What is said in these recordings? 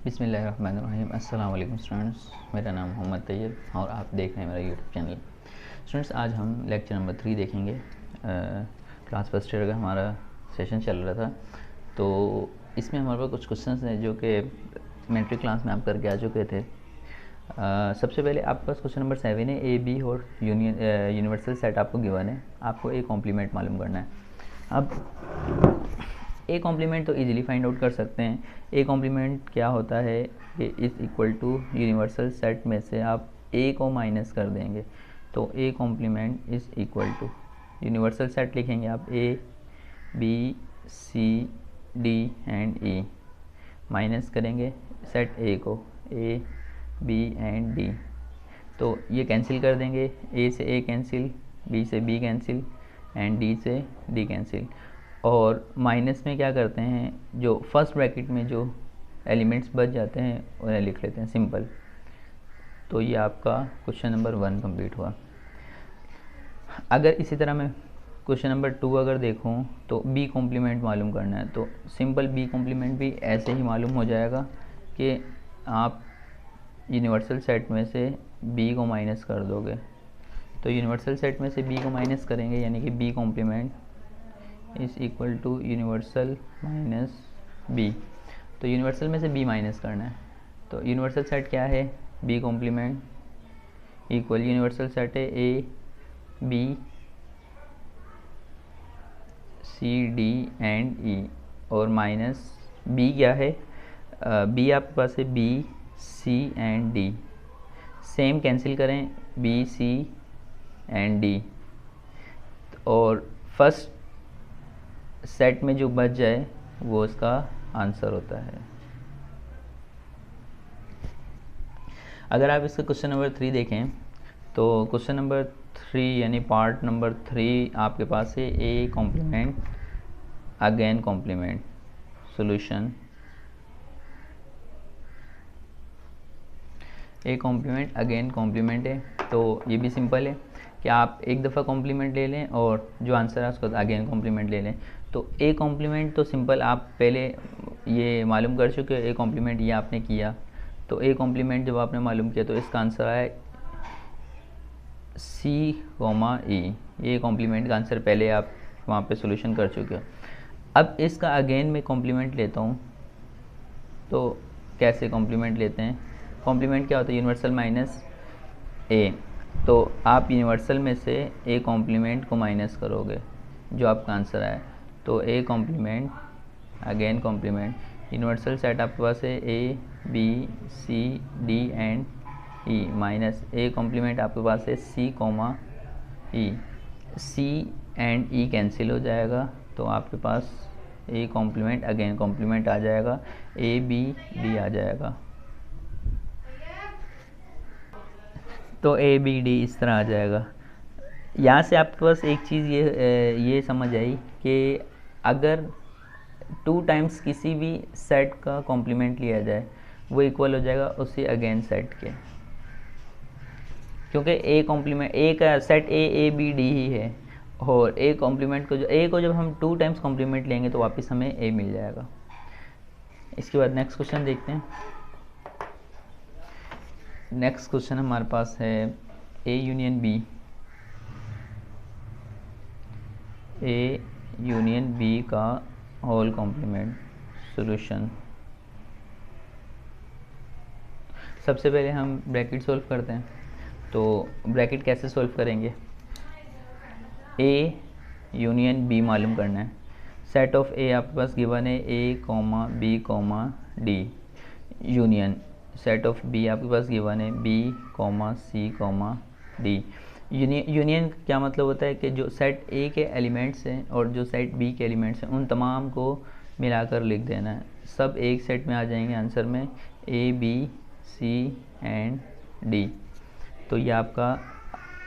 बिस्मिल्लाहिर्रहमानिर्रहीम। अस्सलाम वालेकुम स्टूडेंट्स, मेरा नाम मोहम्मद तैयब और आप देख रहे हैं मेरा यूट्यूब चैनल। स्टूडेंट्स, आज हम लेक्चर नंबर 3 देखेंगे। क्लास फर्स्ट ईयर का हमारा सेशन चल रहा था, तो इसमें हमारे पास कुछ क्वेश्चंस हैं जो कि एलिमेंट्री क्लास में आप करके आ चुके थे। सबसे पहले आपके पास क्वेश्चन नंबर 7 है। ए बी और यूनिवर्सल सेट आपको गिवन है, आपको ए कॉम्प्लीमेंट मालूम करना है। अब ए कॉम्प्लीमेंट तो इजीली फाइंड आउट कर सकते हैं। ए कॉम्प्लीमेंट क्या होता है कि is equal to universal set में से आप ए को माइनस कर देंगे, तो A complement is equal to universal set लिखेंगे आप A B C D and E, minus करेंगे सेट ए को ए बी एंड डी, तो ये कैंसिल कर देंगे। ए से ए कैंसिल, बी से बी कैंसिल एंड डी से डी कैंसिल। और माइनस में क्या करते हैं, जो फर्स्ट ब्रैकेट में जो एलिमेंट्स बच जाते हैं उन्हें लिख लेते हैं सिंपल। तो ये आपका क्वेश्चन नंबर 1 कंप्लीट हुआ। अगर इसी तरह मैं क्वेश्चन नंबर 2 अगर देखूं तो बी कॉम्प्लीमेंट मालूम करना है, तो सिंपल बी कॉम्प्लीमेंट भी ऐसे ही मालूम हो जाएगा कि आप यूनिवर्सल सेट में से बी को माइनस कर दोगे। तो यूनिवर्सल सेट में से बी को माइनस करेंगे, यानी कि B complement is equal to universal minus B. तो यूनिवर्सल में से बी माइनस करना है, तो यूनिवर्सल सेट क्या है, B complement equal universal set है A B C D and E, और माइनस बी क्या है, बी आपके पास है B C and D, same cancel करें बी सी एंड डी, और फर्स्ट सेट में जो बच जाए वो उसका आंसर होता है। अगर आप इसका क्वेश्चन नंबर 3 देखें तो क्वेश्चन नंबर 3 यानी पार्ट नंबर 3 आपके पास है A complement again complement solution. A complement again complement है, तो ये भी सिंपल है कि आप एक दफ़ा कॉम्प्लीमेंट ले लें और जो आंसर है उसको अगेन कॉम्प्लीमेंट ले लें। तो ए कॉम्प्लीमेंट तो सिंपल आप पहले ये मालूम कर चुके हो, ए कॉम्प्लीमेंट ये आपने किया, तो ए कॉम्प्लीमेंट जब आपने मालूम किया तो इसका आंसर आया सी कोमा ई। ये कॉम्प्लीमेंट का आंसर पहले आप वहाँ पे सॉल्यूशन कर चुके हो। अब इसका अगेन मैं कॉम्प्लीमेंट लेता हूँ, तो कैसे कॉम्प्लीमेंट लेते हैं, कॉम्प्लीमेंट क्या होता है, यूनिवर्सल माइनस ए, तो आप यूनिवर्सल में से ए कॉम्प्लीमेंट को माइनस करोगे जो आपका आंसर आया, तो A complement again complement universal set आपके पास है A B C D and E, minus A complement आपके पास है C comma E, C and E cancel हो जाएगा, तो आपके पास ए कॉम्प्लीमेंट अगेन कॉम्प्लीमेंट आ जाएगा, ए बी डी आ जाएगा। तो ए बी डी इस तरह आ जाएगा। यहाँ से आपके पास एक चीज़ ये समझ आई कि अगर 2 टाइम्स किसी भी सेट का कॉम्प्लीमेंट लिया जाए वो इक्वल हो जाएगा उसी अगेन सेट के, क्योंकि ए कॉम्प्लीमेंट ए का सेट ए बी डी ही है, और ए कॉम्प्लीमेंट को जब हम 2 टाइम्स कॉम्प्लीमेंट लेंगे तो वापस हमें ए मिल जाएगा। इसके बाद नेक्स्ट क्वेश्चन देखते हैं। नेक्स्ट क्वेश्चन हमारे पास है A union B, A union B का होल कॉम्प्लीमेंट सॉल्यूशन। सबसे पहले हम ब्रैकेट सॉल्व करते हैं, तो ब्रैकेट कैसे सॉल्व करेंगे, ए यूनियन बी मालूम करना है। सेट ऑफ ए आपके पास गिवन है A comma B comma D, union set of B आपके पास गिवन है B comma C comma D. Union क्या मतलब होता है कि जो सेट ए के एलिमेंट्स हैं और जो सेट बी के एलिमेंट्स हैं उन तमाम को मिलाकर लिख देना है, सब एक सेट में आ जाएंगे आंसर में, A B C and D. तो ये आपका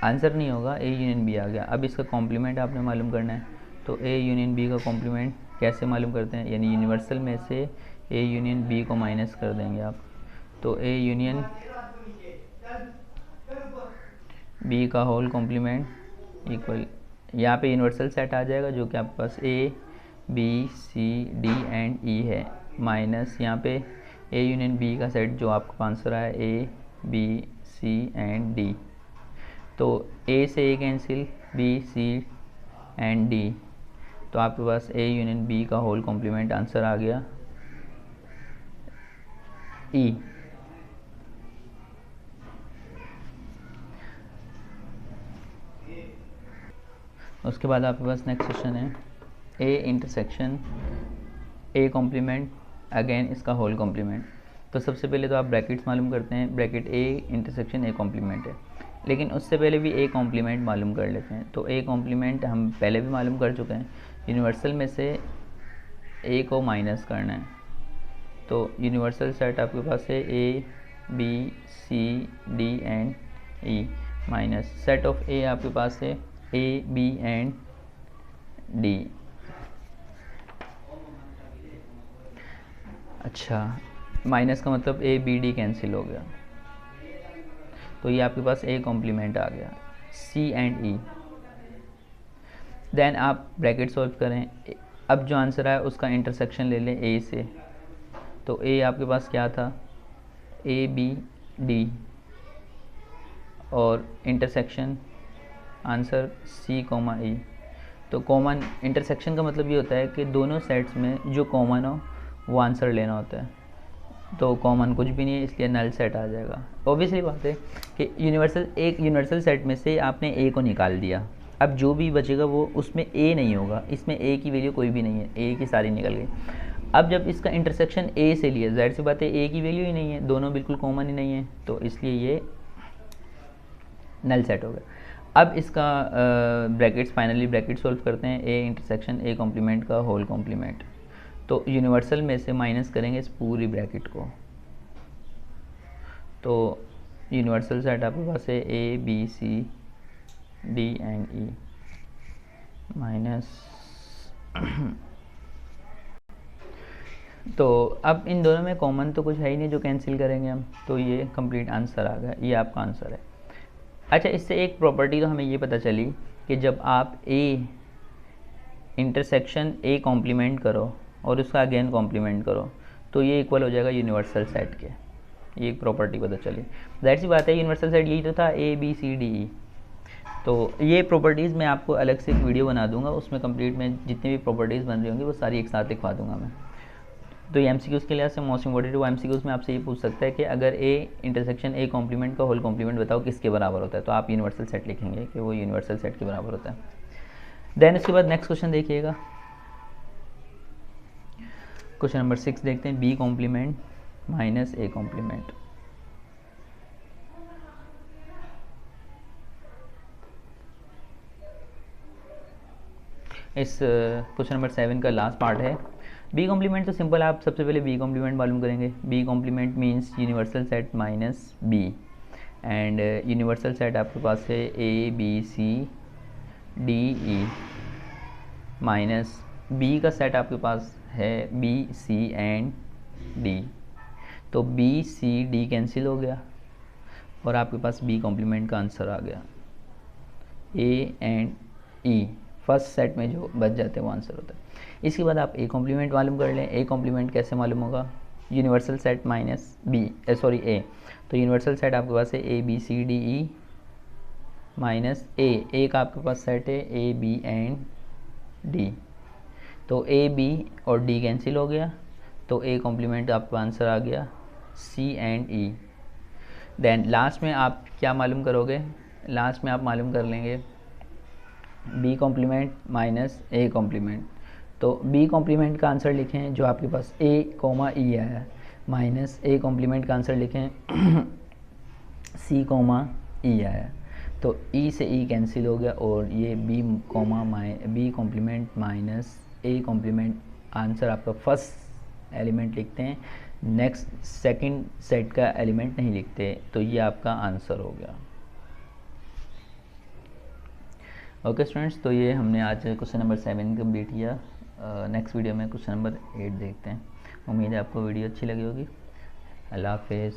आंसर नहीं होगा, ए यूनियन बी आ गया। अब इसका कॉम्प्लीमेंट आपने मालूम करना है, तो ए यूनियन बी का कॉम्प्लीमेंट कैसे मालूम करते हैं, यानी यूनिवर्सल में से ए यूनियन बी को माइनस कर देंगे आप, तो ए यूनियन बी का होल कॉम्प्लीमेंट इक्वल, यहाँ पे यूनिवर्सल सेट आ जाएगा जो कि आपके पास A B C D and E है, माइनस यहाँ पे ए यूनियन बी का सेट जो आपका आंसर आया A B C and D, तो ए से ए cancel, B C and D, तो आपके पास ए यूनियन बी का होल कॉम्प्लीमेंट आंसर आ गया ई। उसके बाद आपके पास नेक्स्ट क्वेश्चन है A intersection A complement again इसका होल कॉम्प्लीमेंट। तो सबसे पहले तो आप ब्रैकेट्स मालूम करते हैं, bracket A intersection A complement है, लेकिन उससे पहले भी ए कॉम्प्लीमेंट मालूम कर लेते हैं। तो ए कॉम्प्लीमेंट हम पहले भी मालूम कर चुके हैं, यूनिवर्सल में से ए को माइनस करना है। तो यूनिवर्सल सेट आपके पास है A B C D and E minus set of A आपके पास है ए बी एंड डी। अच्छा, माइनस का मतलब ए बी डी कैंसिल हो गया, तो ये आपके पास ए कॉम्प्लीमेंट आ गया सी एंड ई। देन आप ब्रैकेट सॉल्व करें, अब जो आंसर आया उसका इंटरसेक्शन ले लें ए से। तो ए आपके पास क्या था ए बी डी और intersection answer C comma E. तो कॉमन इंटरसेक्शन का मतलब ये होता है कि दोनों सेट्स में जो कॉमन हो वो आंसर लेना होता है। तो कॉमन कुछ भी नहीं है, इसलिए नल सेट आ जाएगा। ऑब्वियसली बात है कि एक यूनिवर्सल सेट में से आपने ए को निकाल दिया, अब जो भी बचेगा वो उसमें ए नहीं होगा, इसमें ए की वैल्यू कोई भी नहीं है, ए की सारी निकल गई। अब जब इसका इंटरसेक्शन ए से लिया, जाहिर सी बात है ए की वैल्यू ही नहीं है, दोनों बिल्कुल कॉमन ही नहीं है, तो इसलिए ये नल सेट हो गया। अब इसका ब्रैकेट्स फाइनली ब्रैकेट सॉल्व करते हैं, ए इंटरसेक्शन ए कॉम्प्लीमेंट का होल कॉम्प्लीमेंट। तो यूनिवर्सल में से माइनस करेंगे इस पूरी ब्रैकेट को, तो यूनिवर्सल सेट आपके पास है A B C D and E minus तो अब इन दोनों में कॉमन तो कुछ है ही नहीं जो कैंसिल करेंगे हम, तो ये कंप्लीट आंसर आ गया, ये आपका आंसर है। अच्छा, इससे एक प्रॉपर्टी तो हमें ये पता चली कि जब आप ए इंटरसेक्शन ए कॉम्प्लीमेंट करो और उसका अगेन कॉम्प्लीमेंट करो तो ये इक्वल हो जाएगा यूनिवर्सल सेट के, ये एक प्रॉपर्टी पता चली। ज़ाहिर सी बात है यूनिवर्सल सेट यही तो था ए बी सी डी ई। तो ये प्रॉपर्टीज़ मैं आपको अलग से एक वीडियो बना दूंगा, उसमें कंप्लीट में जितनी भी प्रॉपर्टीज़ बन रही होंगी वो सारी एक साथ दिखवा दूंगा मैं। तो ये एमसीक्यूज़ के लिए से मोस्ट इंपॉर्टेंट वो एमसीक्यूज़ में आपसे ये पूछ सकता है कि अगर ए इंटरसेक्शन ए कॉम्प्लीमेंट का होल कॉम्प्लीमेंट बताओ किसके बराबर होता है, तो आप यूनिवर्सल सेट लिखेंगे कि वो यूनिवर्सल सेट के बराबर होता है। देन उसके बाद नेक्स्ट क्वेश्चन देखिएगा, क्वेश्चन नंबर 6 देखते हैं, B complement minus A complement. इस क्वेश्चन नंबर 7 का लास्ट पार्ट है। बी कॉम्प्लीमेंट तो सिंपल, आप सबसे पहले बी कॉम्प्लीमेंट मालूम करेंगे। B complement means universal set minus B, and universal set आपके पास है A B C D E minus B का सेट आपके पास है बी सी एंड डी। तो बी सी डी कैंसिल हो गया और आपके पास बी कॉम्प्लीमेंट का आंसर आ गया A and E. First set में जो बच जाते हैं वो आंसर होता है। इसके बाद आप ए कॉम्प्लीमेंट मालूम कर लें। ए कॉम्प्लीमेंट कैसे मालूम होगा, universal set minus B sorry A, तो यूनिवर्सल सेट आपके पास है A B C D E minus A का आपके पास सेट है ए बी एंड डी। तो ए बी और डी कैंसिल हो गया, तो ए कॉम्प्लीमेंट आपका आंसर आ गया C and E. Then last में आप क्या मालूम करोगे, लास्ट में आप मालूम कर लेंगे B complement minus A complement. तो बी कॉम्प्लीमेंट का आंसर लिखें जो आपके पास ए कोमा ई आया, माइनस ए कॉम्प्लीमेंट का आंसर लिखें सी कोमा ई आया। तो ई से ई कैंसिल हो गया और ये B complement minus A complement answer आपका फर्स्ट एलिमेंट लिखते हैं, नेक्स्ट सेकंड सेट का एलिमेंट नहीं लिखते, तो ये आपका आंसर हो गया। ओके स्टूडेंट्स, तो ये हमने आज क्वेश्चन नंबर 7 कंप्लीट किया। नेक्स्ट वीडियो में क्वेश्चन नंबर 8 देखते हैं। उम्मीद है आपको वीडियो अच्छी लगी होगी। अल्लाह हाफिज़।